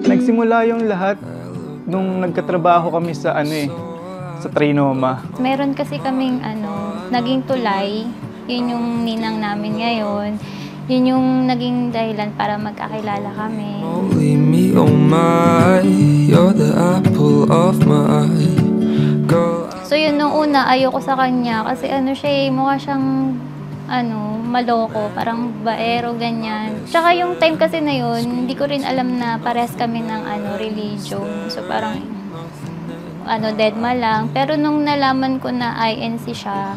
Nagsimula yung lahat nung nagkatrabaho kami sa sa Trinoma. Meron kasi kaming naging tulay, yun yung ninang namin ngayon. Yun yung naging dahilan para magkakilala kami. So yun, nung una, ayoko sa kanya kasi siya mukha siyang maloko, parang baero, ganyan. Tsaka yung time kasi na yun, hindi ko rin alam na parehas kami ng religion. So parang deadma lang. Pero nung nalaman ko na INC siya,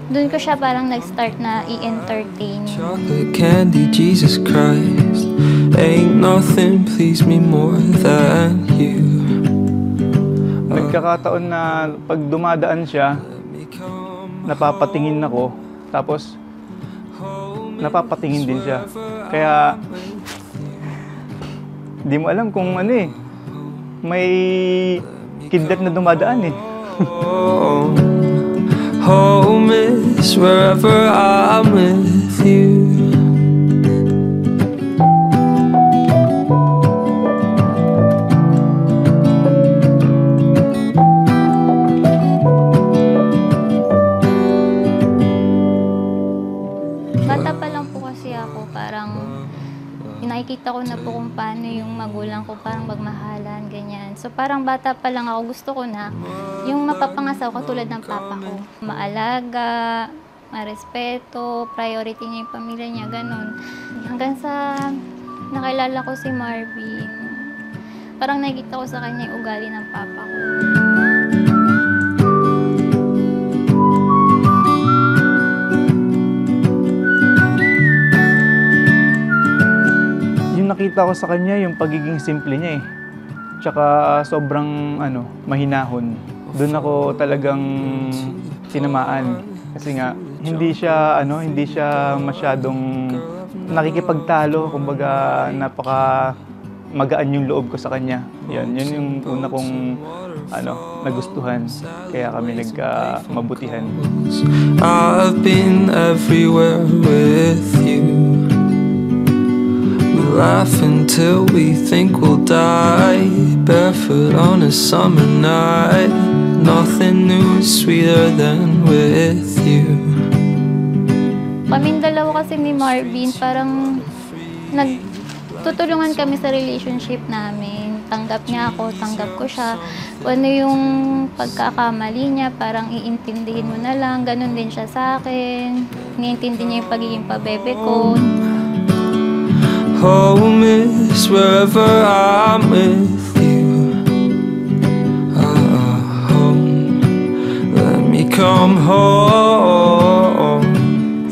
doon ko siya parang nag-start na i-entertain. Chocolate candy, Jesus Christ, ain't nothing please me more than you. Nagkakataon na pag dumadaan siya, napapatingin ako, tapos napapatingin din siya. Kaya di mo alam kung may kidlat na dumadaan Home is wherever I'm with you. Bata pa lang po kasi ako, parang nakikita ko na po kung paano yung magulang ko parang magmahalan, ganyan. So parang bata pa lang ako, gusto ko na yung mapapangasaw katulad ng papa ko. Maalaga, marespeto, priority niya yung pamilya niya, ganun. Hanggang sa nakilala ko si Marvin, parang nakikita ko sa kanya yung ugali ng papa ko. Nakita ko sa kanya yung pagiging simple niya Tsaka sobrang mahinahon. Doon ako talagang tinamaan kasi nga hindi siya masyadong nakikipagtalo, kumbaga napaka magaan yung loob ko sa kanya. Yun yung una kong nagustuhan. Kaya kami nagkamabutihan. I've been everywhere with you. Laugh until we think we'll die, barefoot on a summer night. Nothing new is sweeter than with you. Kaming dalawa kasi ni Marvin, parang nagtutulungan kami sa relationship namin. Tanggap niya ako, tanggap ko siya. Kung ano yung pagkakamali niya, parang iintindihin mo na lang. Ganon din siya sa akin. Iniintindi niya yung pagiging pabebe ko. Home is wherever I'm with you. Home, let me come home.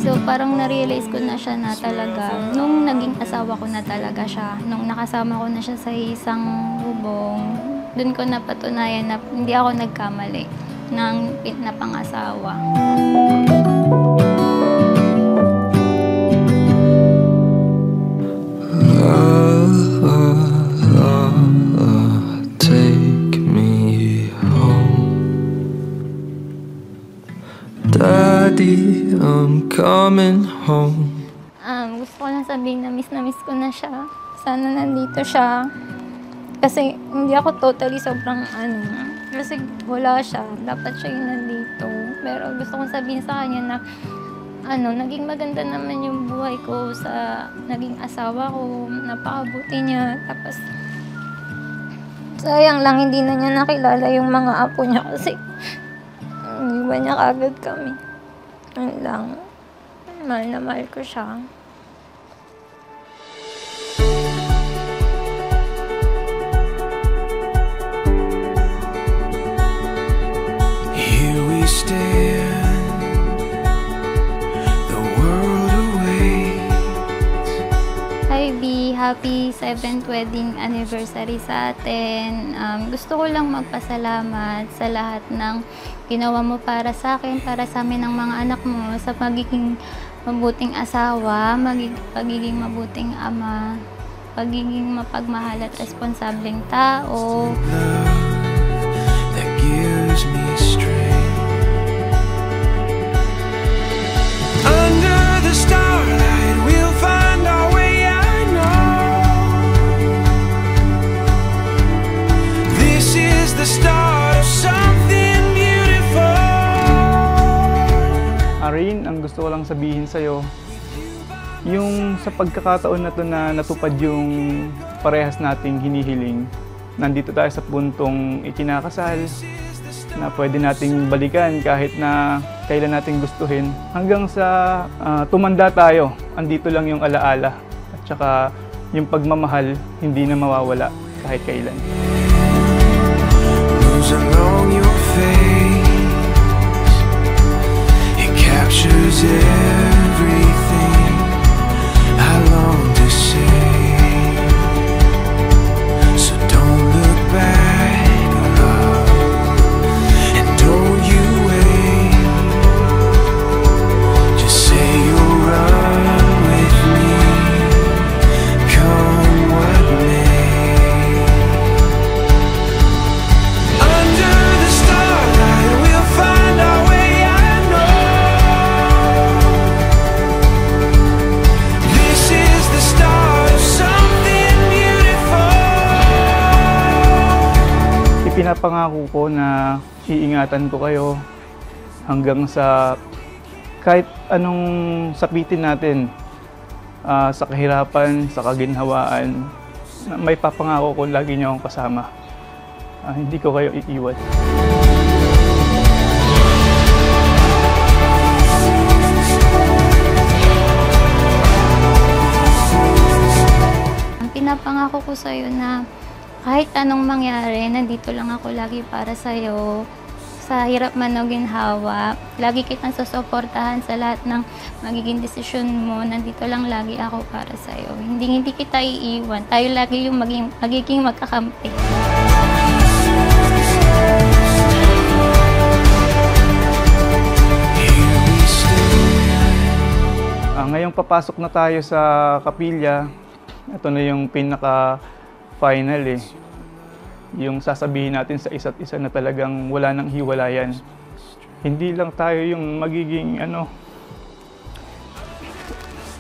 So parang na-realize ko na siya na talaga, nung naging asawa ko na talaga siya, nung nakasama ko na siya sa isang bubong, dun ko napatunayan na hindi ako nagkamali ng napangasawa. Take me home, Daddy, I'm coming home. Gusto ko lang sabihin na miss ko na siya. Sana nandito siya. Kasi hindi ako totally sobrang kasi wala siya. Dapat siya yung nandito. Pero gusto kong sabihin sa kanya na naging maganda naman yung buhay ko sa naging asawa ko. Napakabuti niya. Tapos sayang lang hindi na niya nakilala yung mga apo niya kasi iniwan niya kagad kami. Yun lang. Mahal na mahal ko siya. Here we stand, the world awaits. Hi B, happy 7th wedding anniversary sa atin. Gusto ko lang magpasalamat sa lahat ng ginawa mo para sa akin, para sa amin ng mga anak mo, sa pagiging mabuting asawa, pagiging mabuting ama, pagiging mapagmahal at responsableng tao. That gives me gusto ko lang sabihin sa'yo, yung sa pagkakataon na to na natupad yung parehas nating hinihiling, nandito tayo sa puntong ikinakasal, na pwede nating balikan kahit na kailan nating gustuhin. Hanggang sa tumanda tayo, andito lang yung alaala. At saka yung pagmamahal, hindi na mawawala kahit kailan. Along your face, it captures everything I long to say. So don't look back, love, and don't you wait. Just say you'll run with me, come what may. Pinapangako ko na iingatan ko kayo hanggang sa kahit anong sapitin natin, sa kahirapan, sa kaginhawaan. May papangako ko lagi niyo akong kasama. Hindi ko kayo iiwan. Ang pinapangako ko sa'yo na kahit anong mangyari, nandito lang ako lagi para sa'yo. Sa hirap man o ginhawa, lagi kitang susuportahan sa lahat ng magiging desisyon mo. Nandito lang lagi ako para sa'yo. Hindi kita iiwan. Tayo lagi yung magiging magkakampi. Ngayong papasok na tayo sa kapilya, ito na yung pinaka-final eh. Yung sasabihin natin sa isa't isa na talagang wala nang hiwalayan. Hindi lang tayo yung magiging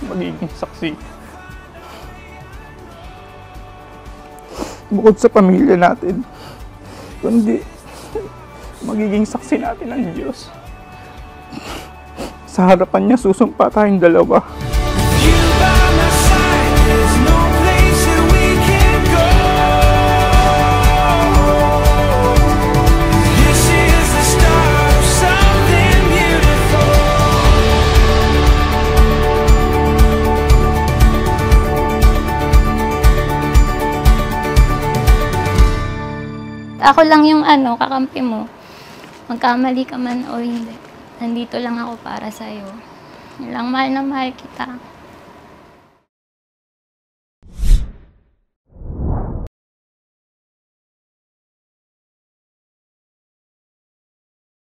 magiging saksi. Bukod sa pamilya natin, kundi magiging saksi natin ang Diyos. Sa harapan niya, susumpa tayong dalawa. Ako lang yung kakampi mo. Magkamali ka man o hindi. Nandito lang ako para sa'yo. Mahal na mahal kita.